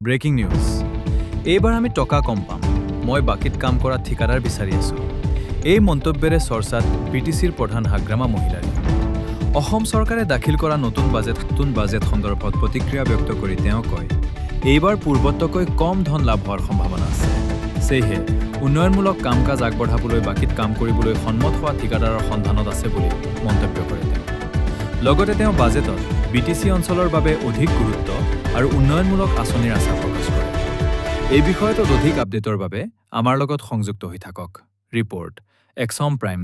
breaking news এইবাৰ আমি টকা কম পাম মই বাকিত কাম কৰা ঠিকাদাৰ বিচাৰি আছো এই মন্তব্যৰে চৰ্চাত বিটিচিৰ প্ৰধান হাগ্ৰামা মহিলাৰী অসম চৰকাৰে দাখিল কৰা নতুন বাজেট সন্দৰ্ভত প্ৰতিক্ৰিয়া ব্যক্ত কৰি তেওঁ কয় এইবাৰ পূৰ্বতকৈ কম ধন লাভ হোৱাৰ সম্ভাৱনা আছে সেয়েহে উন্নয়নমূলক কাম-কাজ আগবঢ়াবলৈ বাকিত কাম কৰিবলৈ সন্মত হোৱা ঠিকাদাৰৰ সন্ধানত আছে বুলি মন্তব্য কৰে তেওঁ লগতে তেওঁ বাজেটত বিটিচি অঞ্চলৰ বাবে অধিক গুৰুত্ব আৰু উন্নয়নমূলক আঁচনিৰ আশা প্ৰকাশ কৰে এই বিষয়ত অধিক আপডেটৰ বাবে আমাৰ লগত সংযুক্ত হৈ থাকক ৰিপৰ্ট এক্সম প্ৰাইম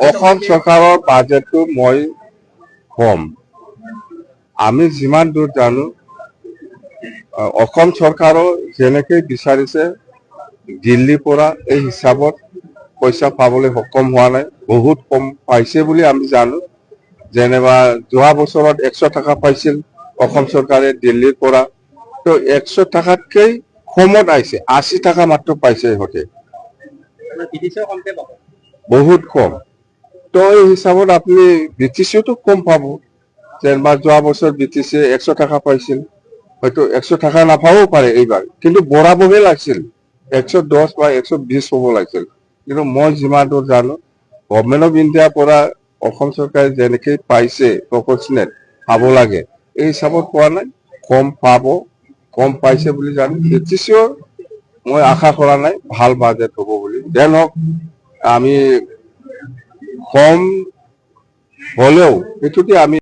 অসম চৰকাৰৰ বাজেটটো মই কম আমি যিমান দূৰ জানো অসম চৰকাৰৰ যেনেকৈ বিচাৰিছে দিল্লীৰ পৰা এই হিচাপত পইচা পাবলৈ সক্ষম হোৱা নাই বহুত কম পাইছে বুলি আমি জানো যেনেবা যোৱা বছৰত 100 টকা পাইছিল অসম চৰকাৰে দিল্লীৰ পৰা তো 100 টাকাতকৈ কমত আহিছে 80 টাকা মাত্ৰ পাইছে ইহঁতে বহুত কম তো এই হিচাপত আপনি বিটিচিওতো কম পাব যেনবা যোৱা বছৰ বিটিচি 100 টাকা পাইছিল হয়তো 100 টাকা নাপাবও পাৰে এইবাৰ কিন্তু বৰাবহে লাগিছিল 110 বা 120 হ'ব লাগিছিল কিন্তু মই যিমান দূৰ জানো গভৰ্ণমেণ্ট অফ ইণ্ডিয়াৰ পৰা অসম চৰকাৰে যেনেকৈ পাইছে প্ৰপৰ্চনেট পাব লাগে এই হিচাপত পোৱা নাই কম পাব কম পাইছে বুলি জানো বিটিচিও মই আশা কৰা নাই ভাল বাজেট হ'ব বুলি দেন হওক আমি কম হলেও এটুটি আমি